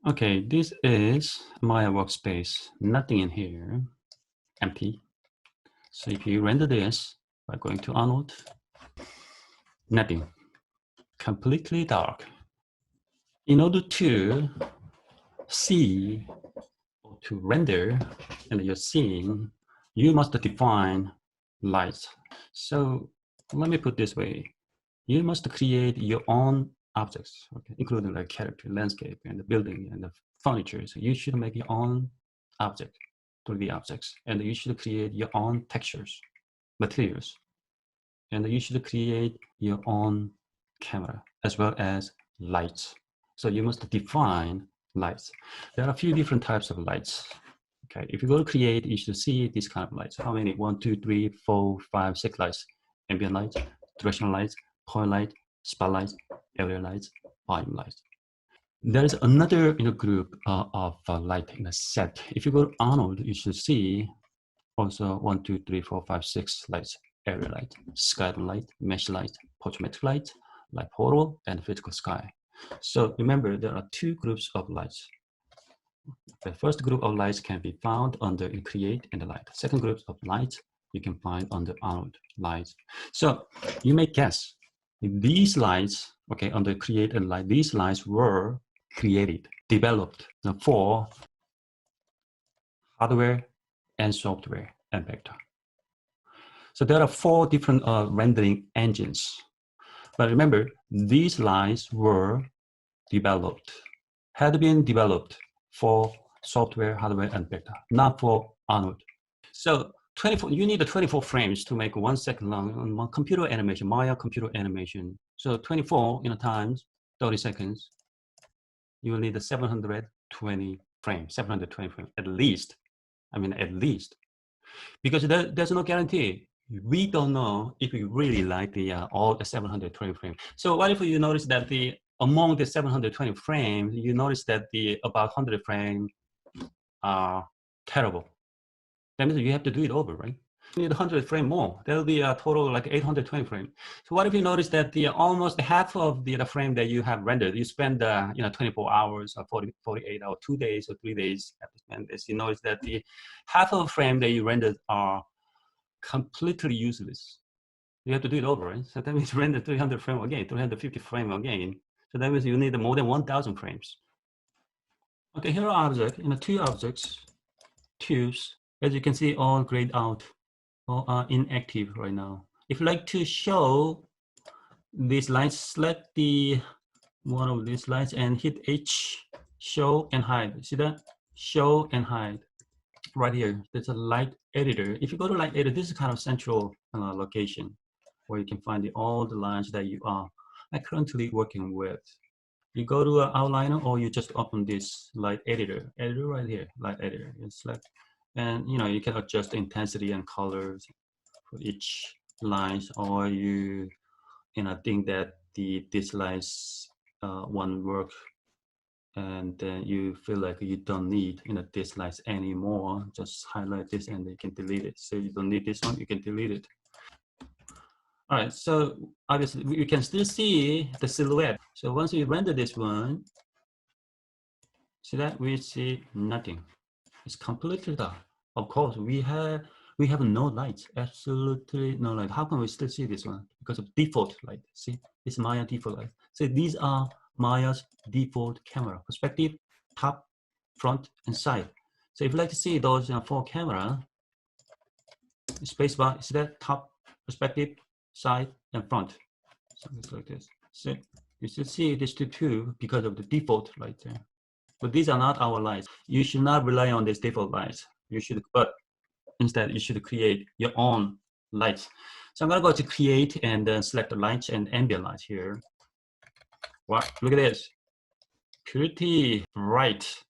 Okay, this is Maya workspace. Nothing in here, empty. So if you render this by going to Arnold, nothing, completely dark. In order to see or to render and you're seeing, you must define lights. So let me put it this way. You must create your own objects, okay, including like character, landscape, and the building and the furniture. So you should make your own object, 3D objects, and you should create your own textures, materials, and you should create your own camera as well as lights. So you must define lights. There are a few different types of lights. Okay, if you go to create, you should see this kind of lights. How many? 1, 2, 3, 4, 5, 6 lights. Ambient lights, directional lights, point light, spotlight, area lights, volume lights. There is another group of light in a set. If you go to Arnold, you should see also 1, 2, 3, 4, 5, 6 lights. Area light, sky light, mesh light, photometric light, light portal, and physical sky. So remember, there are two groups of lights. The first group of lights can be found under create and light. Second group of lights you can find under Arnold lights. So you may guess these lights, okay, under create and light, these lights were created, developed for hardware and software and vector. So there are 4 different rendering engines. But remember, these lights were developed, had been developed for software, hardware, and vector, not for Arnold. So 24, you need 24 frames to make 1 second long on one computer animation, Maya computer animation. So 24 times 30 seconds, you will need 720 frames, 720 frames at least. I mean, at least. Because there's no guarantee. We don't know if we really like all the 720 frames. So what if you notice that among the 720 frames, you notice that about 100 frames are terrible. That means you have to do it over, right? You need 100 frames more. That'll be a total like 820 frames. So what if you notice that almost half of the frame that you have rendered, you spend 24 hours or 48 hours, 2 days or 3 days after spend this, you notice that the half of the frame that you rendered are completely useless. You have to do it over, right? So that means render 300 frames again, 350 frames again. So that means you need more than 1,000 frames. Okay, here are objects, 2 objects, tubes. As you can see, all grayed out, all are inactive right now. If you like to show these lines, select one of these lines and hit H, show and hide. See that? Show and hide. Right here, there's a light editor. If you go to light editor, this is kind of central location where you can find all the lines that you are currently working with. You go to an outliner or you just open this light editor right here, light editor. You select, and you can adjust the intensity and colors for each lines, or you think that these lines won't work, and then you feel like you don't need this lines anymore. Just highlight this and you can delete it. So you don't need this one, you can delete it. All right, so obviously you can still see the silhouette. So once we render this one, see that we see nothing. It's completely dark. Of course, we have no lights, absolutely no light. How can we still see this one? Because of default light. See, it's Maya default light. So these are Maya's default camera: perspective, top, front, and side. So if you like to see those 4 camera, spacebar, see that top, perspective, side, and front. Something like this. So you should see these two because of the default light there. But these are not our lights. You should not rely on these default lights. But instead you should create your own lights. So I'm gonna go to create and then select the lights and ambient lights here. Wow, look at this. Pretty bright.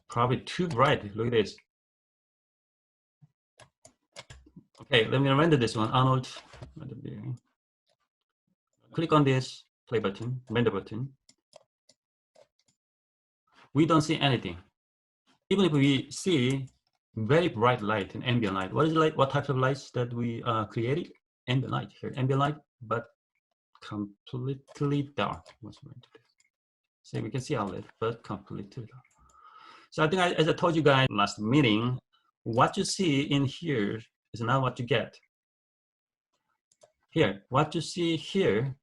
Probably too bright. Look at this. Okay, let me render this one. Arnold. Click on this play button, render button. We don't see anything. Even if we see very bright light and ambient light, what types of lights that we created? Ambient light here, ambient light, but completely dark. So we can see outlet, but completely. So I think as I told you guys last meeting, what you see in here is not what you get. Here, what you see here,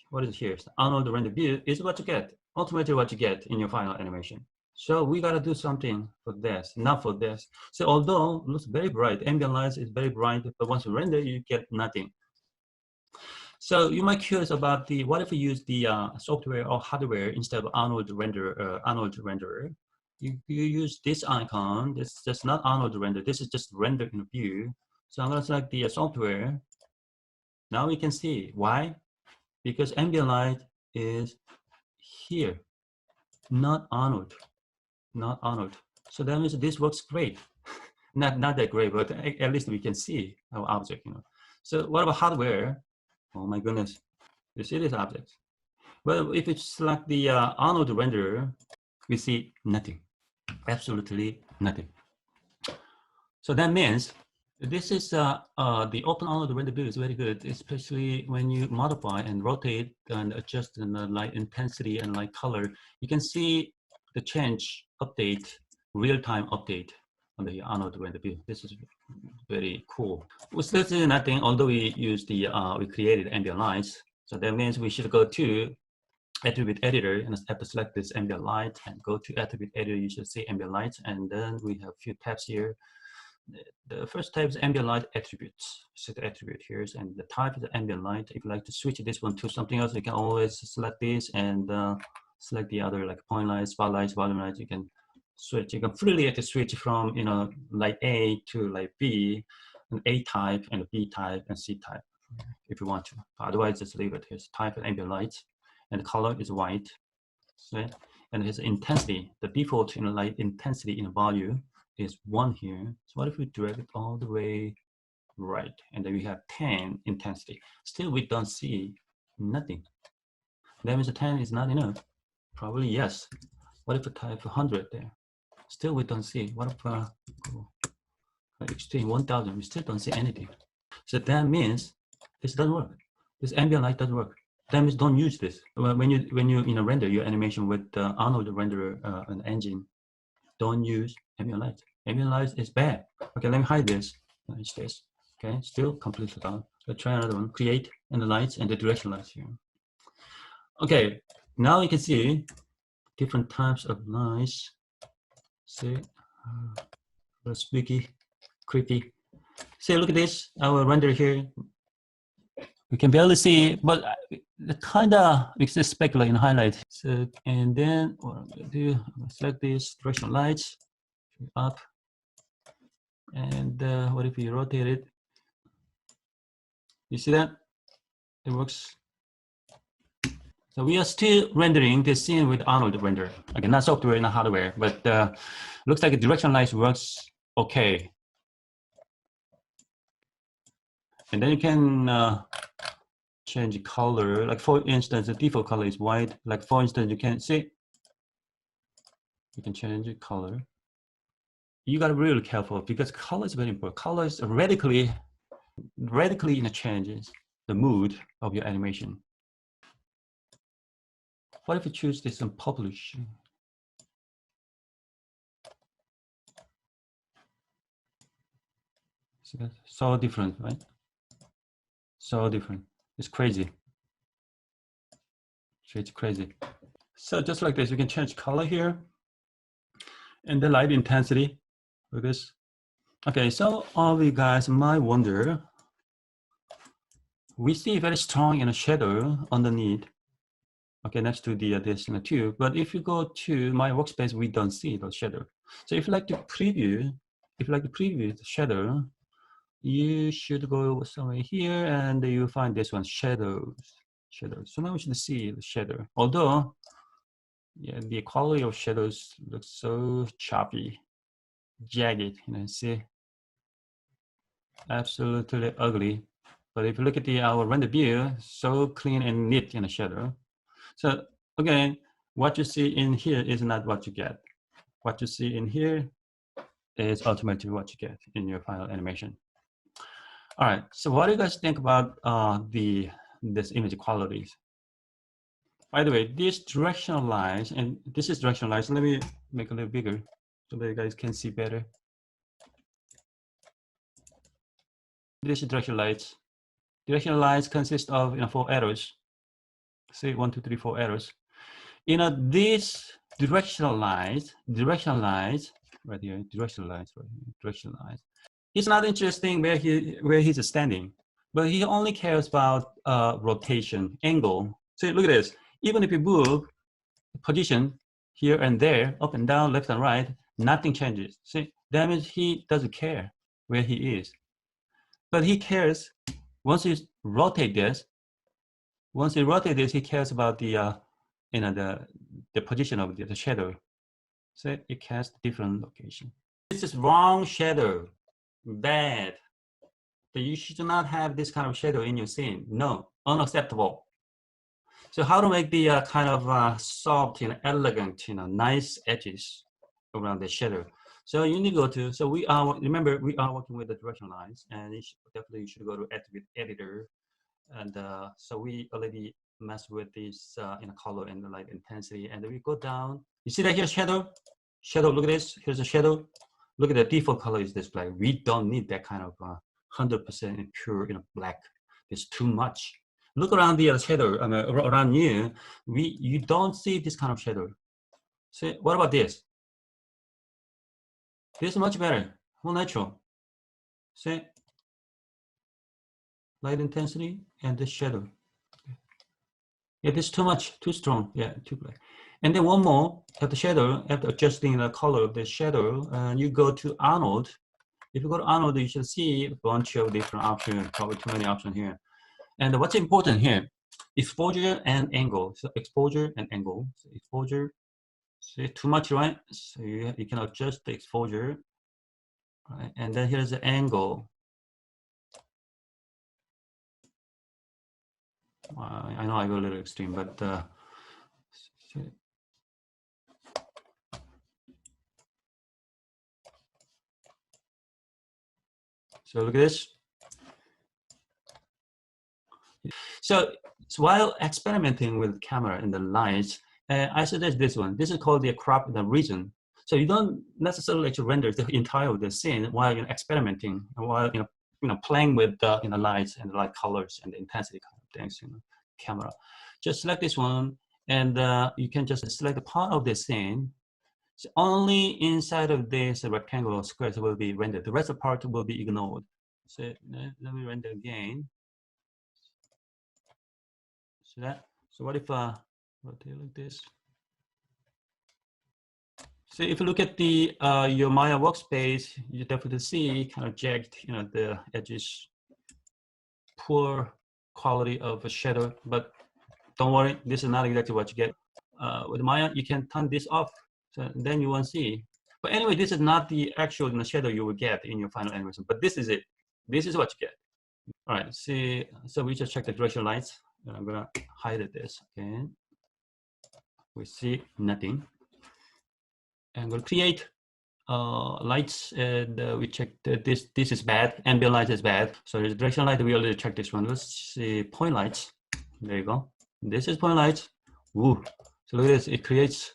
what is here? Arnold render view is what you get, ultimately what you get in your final animation. So we gotta do something for this, not for this. So although it looks very bright, ambient light is very bright, but once you render, you get nothing. So you might be curious about the, what if we use the software or hardware instead of Arnold renderer? You use this icon. This is just not Arnold render. This is just render in view. So I'm gonna select the software. Now we can see why, because ambient light is here, not Arnold, not Arnold. So that means this works great. not that great, but at least we can see our object. So what about hardware? Oh my goodness, you see this object? Well, if you select the Arnold renderer, we see nothing, absolutely nothing. So that means this is the open Arnold render view is very good, especially when you modify and rotate and adjust the light intensity and light color. You can see the change, update, real-time update on the Arnold render view. This is very cool. We still see nothing, although we use the we created ambient lights. So that means we should go to attribute editor and have to select this ambient light and go to attribute editor. You should see ambient light, and then we have a few tabs here. The first tab is ambient light attributes. Set the attribute here, and the type is the ambient light. If you like to switch this one to something else, you can always select this and select the other, like point light, spotlight, volume light. You can switch. You can freely switch from light A to light B, an A type and a B type and C type if you want to. Otherwise, just leave it. Here's type and ambient light, and the color is white. So, and here's intensity. The default light intensity in value is 1 here. So what if we drag it all the way right, and then we have 10 intensity? Still, we don't see nothing. That means the 10 is not enough. Probably yes. What if we type 100 there? Still, we don't see. What if extreme 1000? We still don't see anything. So that means this doesn't work. This ambient light doesn't work. That means don't use this. When you render your animation with Arnold renderer an engine, don't use ambient light. Ambient light is bad. Okay, let me hide this. It's this. Okay, still completely done. Let's try another one. Create and the lights and the direction lights here. Okay, now you can see different types of lights. See, spooky, creepy. See, look at this. Our render here. We can barely see, but kind of we can speculate and highlight. So, and then what I'm gonna do, I'm gonna select this directional lights up, and what if we rotate it? You see that? It works. So we are still rendering the scene with Arnold renderer. Again, not software, not hardware, but looks like the directional lights works okay. And then you can change the color. Like for instance, the default color is white. Like for instance, you can see, you can change the color. You gotta be really careful because color is very important. Color is radically changes the mood of your animation. What if you choose this and publish? So different, right? So different. It's crazy. It's crazy. So just like this, you can change color here and the light intensity with this. Okay, so all of you guys might wonder, we see very strong shadow underneath. Okay, next to the this tube. But if you go to my workspace, we don't see the shadow. So if you like to preview, the shadow, you should go somewhere here and you find this one, shadows. So now we should see the shadow. Although, yeah, the quality of shadows looks so choppy, jagged, see, absolutely ugly. But if you look at our render view, so clean and neat in the shadow. So again, what you see in here is not what you get. What you see in here is ultimately what you get in your final animation. All right, so what do you guys think about this image qualities? By the way, this directional lines, and this is directional lines. Let me make a little bigger so that you guys can see better. This is directional lines. Directional lines consist of 4 arrows. Say 1, 2, 3, 4 arrows. These directional lines right here, directional lines, right here, directional lines. He's not interesting where he's standing, but he only cares about rotation, angle. So look at this. Even if you move position here and there, up and down, left and right, nothing changes. See, that means he doesn't care where he is. But he cares once he rotate this. Once he rotate this, he cares about the position of the shadow. So it casts different location. This is wrong shadow, bad. So you should not have this kind of shadow in your scene. No, unacceptable. So how to make the kind of soft, elegant, nice edges around the shadow. So you need to go to, so remember, we are working with the directional lines, and definitely you should go to Attribute Editor. And so we already messed with this color and the light intensity. And then we go down. You see that here's shadow? Shadow, look at this. Here's a shadow. Look at the default color is this black. We don't need that kind of 100% pure black. It's too much. Look around the shadow around you. You don't see this kind of shadow. See, what about this? This is much better, more natural. See, light intensity and the shadow. Yeah, this is too much, too strong. Yeah, too black. And then one more at the shadow, after adjusting the color of the shadow, you go to Arnold. If you go to Arnold, you should see a bunch of different options, probably too many options here. And what's important here, exposure and angle. So exposure and angle. So exposure, see, too much, right? So you can adjust the exposure, right? And then here's the angle. I know I go a little extreme, but so look at this. So while experimenting with camera and the lights, I suggest this one. This is called the crop in the region. So you don't necessarily actually render the entire of the scene while you're experimenting, while playing with the lights and the light colors and the intensity kind of things. Camera. Just select this one, and you can just select a part of the scene. So only inside of this rectangle or squares will be rendered. The rest of the part will be ignored. So let me render again. See that? So what if rotate like this? So if you look at the your Maya workspace, you definitely see kind of jagged, the edges, poor quality of a shadow. But don't worry, this is not exactly what you get. With Maya, you can turn this off, so then you won't see. But anyway, this is not the actual shadow you will get in your final animation. But this is it. This is what you get. All right. See, so we just check the directional lights. I'm gonna hide this. Okay. We see nothing. And we'll create lights, and we check that this is bad. Ambient light is bad. So the directional light, we already checked this one. Let's see point lights. There you go. This is point lights. Woo. So look at this. It creates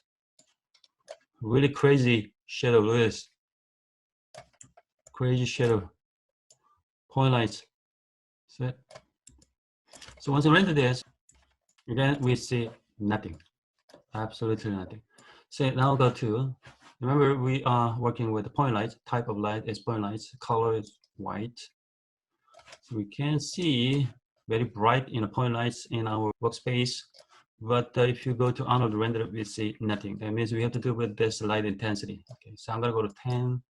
really crazy shadow. Look at this. Crazy shadow. Point lights. So once you render this, again we see nothing. Absolutely nothing. So now go to, remember we are working with the point lights. Type of light is point lights. Color is white. So we can see very bright point lights in our workspace. But if you go to Arnold render, we see nothing. That means we have to do with this light intensity. Okay, so I'm gonna go to 10,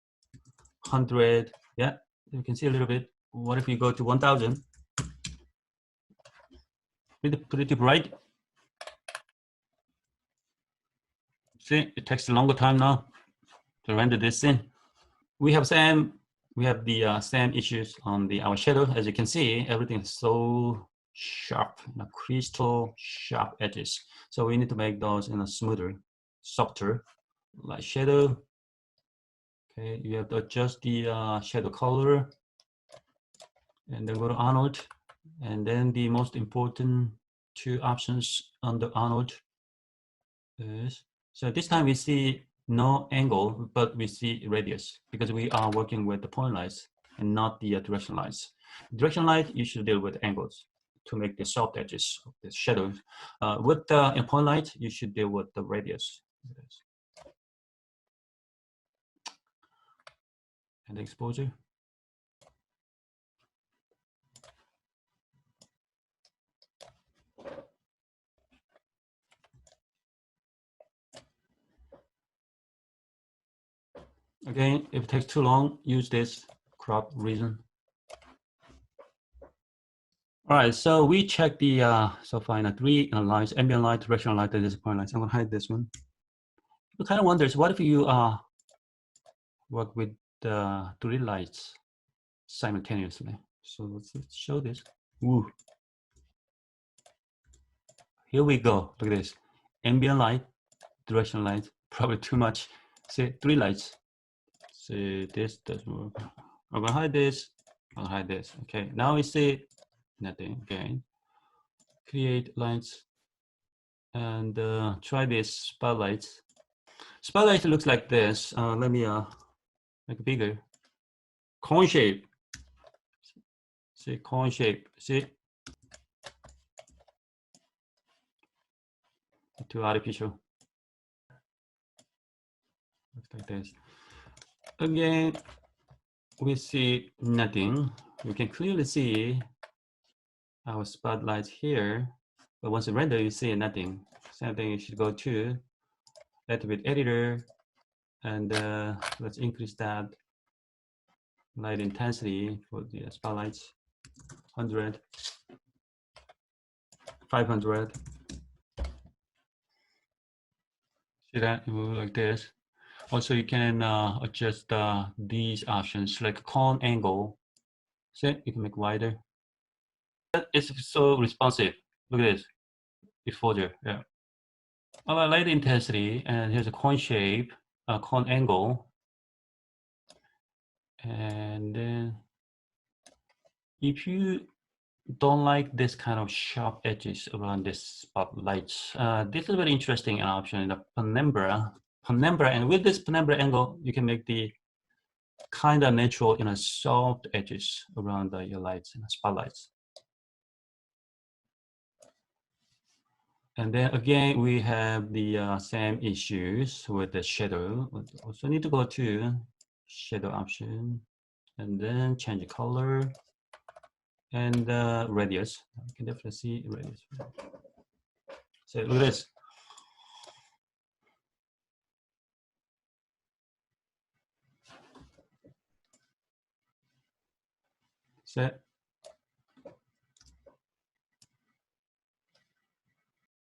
100. Yeah, you can see a little bit. What if we go to 1000? Pretty bright. See, it takes a longer time now to render this in. We have the same issues on our shadow. As you can see, everything is so sharp, crystal sharp edges. So we need to make those smoother, softer, like shadow. Okay, you have to adjust the shadow color, and then go to Arnold, and then the most important two options on the Arnold is, so this time we see no angle, but we see radius because we are working with the point lights and not the direction lights. Direction light, you should deal with angles to make the soft edges of the shadows. With the point light, you should deal with the radius. And the exposure. Again, if it takes too long, use this crop region. All right, so we check the, so far in 3 lines, ambient light, directional light, and this point light. So I'm gonna hide this one. People kind of wonders, what if you work with 3 lights simultaneously? So let's show this. Ooh. Here we go, look at this. Ambient light, directional light, probably too much. See, 3 lights. See, this doesn't work. I'm gonna hide this, I'll hide this. Okay, now we see nothing again. Create lines and try this spotlight. Spotlight looks like this. Let me make it bigger. Cone shape. See, cone shape. See? Too artificial. Looks like this. Again, we see nothing. We can clearly see our spotlight here, but once you render, you see nothing. Same thing, you should go to Attribute Editor, and let's increase that light intensity for the spotlights. 100, 500. See that? Move like this. Also, you can adjust these options like cone angle. See, you can make wider. It's so responsive. Look at this exposure. Yeah. Light intensity, and here's a cone shape, cone angle, and then if you don't like this kind of sharp edges around this spotlights, this is a very interesting option in the penumbra. And with this penumbra angle, you can make the kind of natural, soft edges around your lights and spotlights. And then again, we have the same issues with the shadow. Also need to go to shadow option and then change the color and radius. You can definitely see radius. So look at this. Set.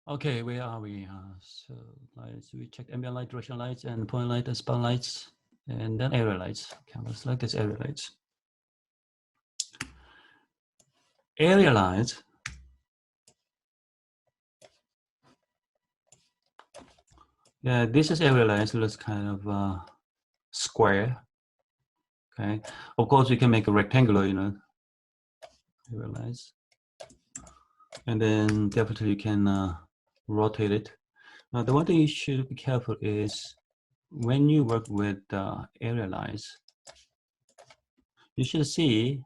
Okay, where are we? So lights, we checked ambient light, directional lights, and point light and spotlights, and then area lights. Okay, let's select this area lights. Area lights. Yeah, this is area lights. Looks kind of square. Okay, of course we can make a rectangular, area lights, and then definitely you can rotate it. Now, the one thing you should be careful is when you work with area lights, you should see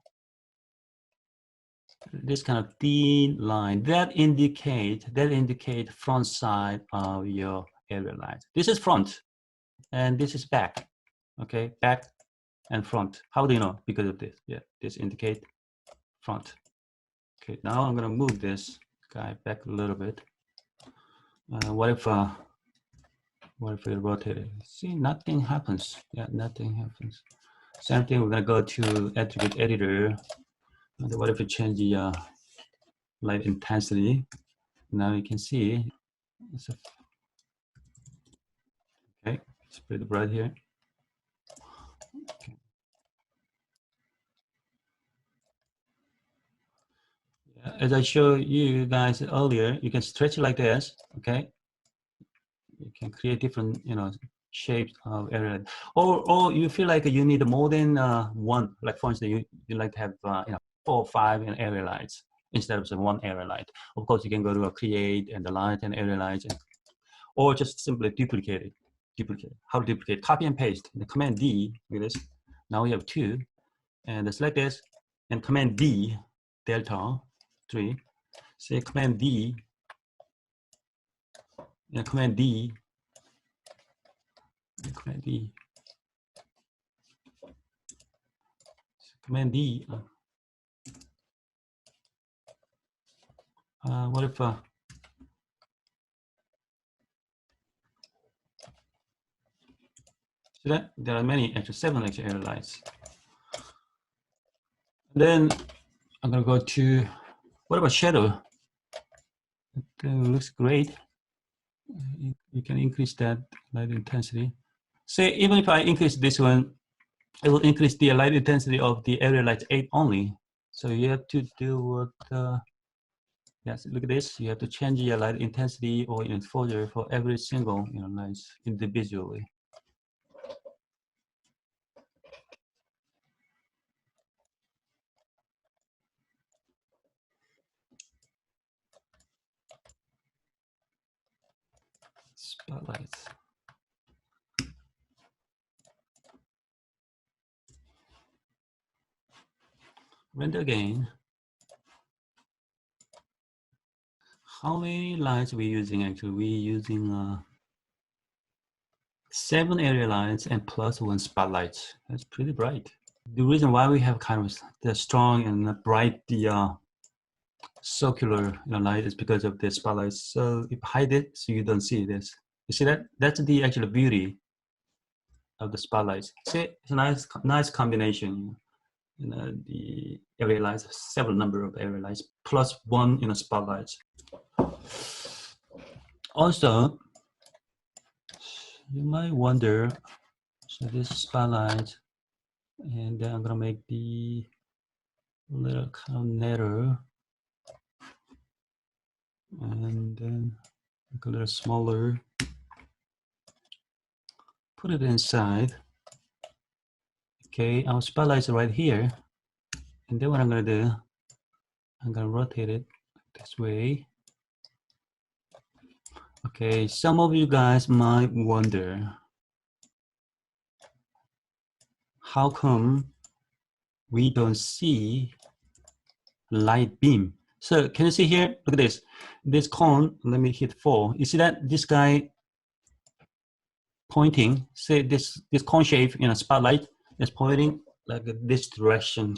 this kind of thin line that indicate front side of your area light. This is front, and this is back. Okay, back and front. How do you know? Because of this. Yeah, this indicate front. Okay, now I'm gonna move this guy back a little bit. What if we rotate it? See, nothing happens. Yeah, nothing happens. Same thing, we're gonna go to Attribute Editor. And what if we change the light intensity? Now you can see, okay, it's pretty bright here. Okay. Yeah, as I showed you guys earlier, you can stretch it like this, okay? You can create different, shapes of area, or you feel like you need more than one. Like for instance, you like to have 4 or 5 area lights. instead of one area light. Of course, you can go to a create and the light and area lights, or just simply duplicate it. How to duplicate? Copy and paste. The Command D, look at this. Now we have 2, and select this, and Command D, delta 3. Say Command D, and Command D, and Command D. Command D. What if see that there are many, actually 7 actually area lights. Then I'm gonna go to, what about shadow? It looks great. You can increase that light intensity. Say even if I increase this one, it will increase the light intensity of the area light 8 only. So you have to do what, yes, look at this. You have to change your light intensity or exposure for every single lights individually. Spotlights. Render again. How many lights are we using actually? We're using 7 area lights and plus 1 spotlight. That's pretty bright. The reason why we have kind of the strong and bright circular light is because of the spotlight. So if hide it so you don't see this. You see that? That's the actual beauty of the spotlights. See, it's a nice combination. The area lights, several number of area lights plus 1 spotlights. Also, you might wonder, so this spotlight, and then I'm gonna make the little kind of narrow, and then make a little smaller. Put it inside. Okay, our spotlight is right here, and then what I'm gonna do, I'm gonna rotate it this way. Okay, some of you guys might wonder, how come we don't see light beam? So can you see here? Look at this. This cone, let me hit 4. You see that this guy pointing, say this cone shape in a spotlight is pointing like this direction.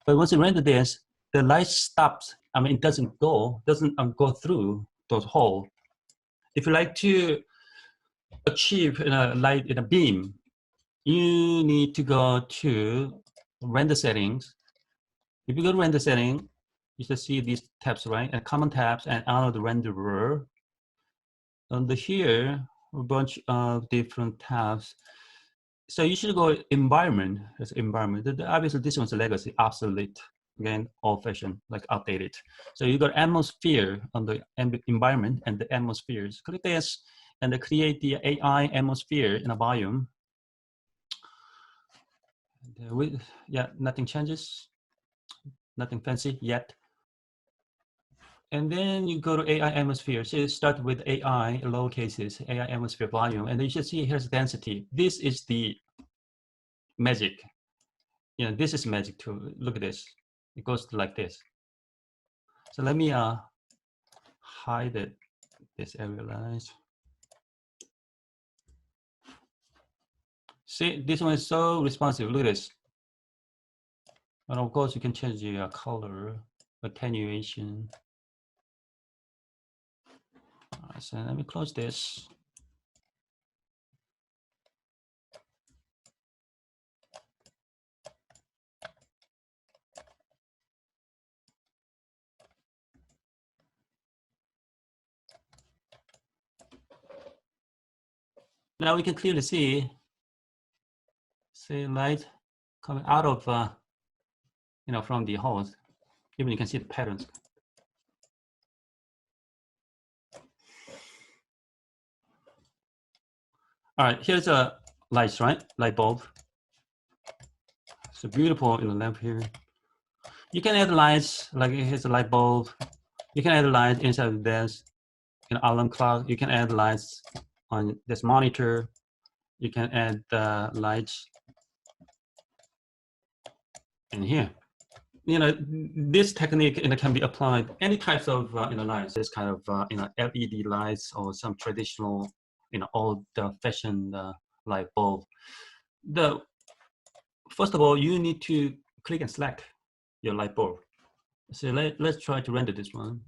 But once you render this, the light stops. I mean, it doesn't go through those holes. If you like to achieve light in a beam, you need to go to render settings. If you go to render setting, you should see these tabs, right? And common tabs and out of the renderer. Under here, a bunch of different tabs. So you should go environment as environment. Obviously, this one's a legacy, obsolete, again, old-fashioned, like outdated. So you got atmosphere on the environment and the atmospheres. Click this and create the AI atmosphere in a volume. Yeah, nothing changes, nothing fancy yet. And then you go to AI atmosphere. So you start with AI, lower cases, AI atmosphere volume. And then you should see here's density. This is the magic. This is magic too. Look at this. It goes like this. So let me hide it, this area lines. See, this one is so responsive. Look at this. And of course, you can change the color, attenuation. All right, so let me close this. Now we can clearly see light coming out of, from the holes. Even you can see the patterns. All right, here's a light, right? Light bulb. So beautiful in the lamp here. You can add lights, like here's a light bulb. You can add lights inside of this, alarm clock. You can add lights on this monitor. You can add lights in here. This technique can be applied any types of lights. This kind of LED lights or some traditional old-fashioned light bulb. First of all, you need to click and select your light bulb. So let's try to render this one.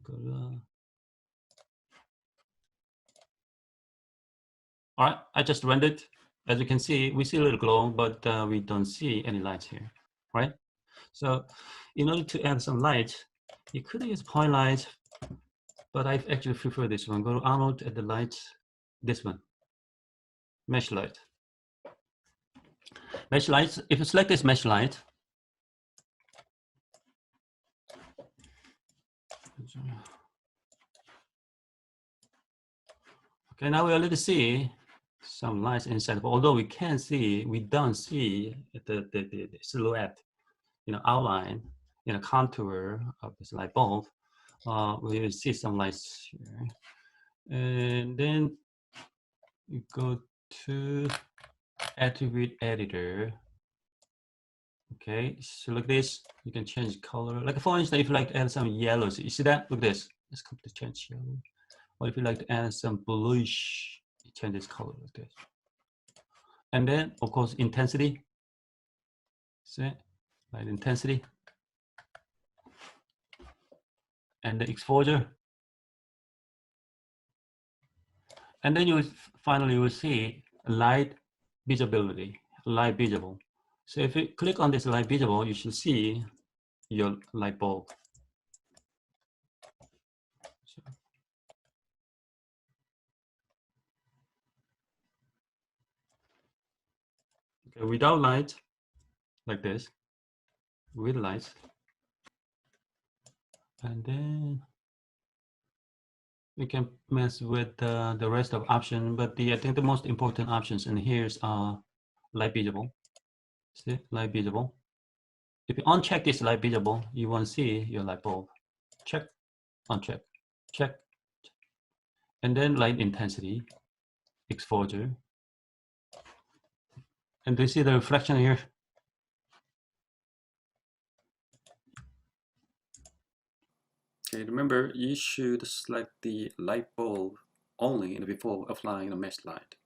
All right, I just rendered. As you can see, we see a little glow, but we don't see any lights here, right? So in order to add some light, you could use point light, but I actually prefer this one. Go to Arnold, add the light, this one, mesh light. Mesh light, if you select this mesh light, okay, now we already see some lights inside, but although we don't see the silhouette, outline, contour of this light bulb. We will see some lights here. And then you go to attribute editor. Okay, so like this, you can change color. Like for instance, if you like to add some yellows, you see that? Look at this. Let's come to change yellow. Or if you like to add some bluish, you change this color like this. And then, of course, intensity. See, light intensity. And the exposure. And then you finally will see light visibility, light visible. So if you click on this light visible, you should see your light bulb. Okay, without light, like this, with light. And then we can mess with the rest of option, but I think the most important options in here's light visible. See, light visible. If you uncheck this light visible, you won't see your light bulb. Check, uncheck, check. And then light intensity, exposure. And do you see the reflection here? Okay, remember you should select the light bulb only before applying the mesh light.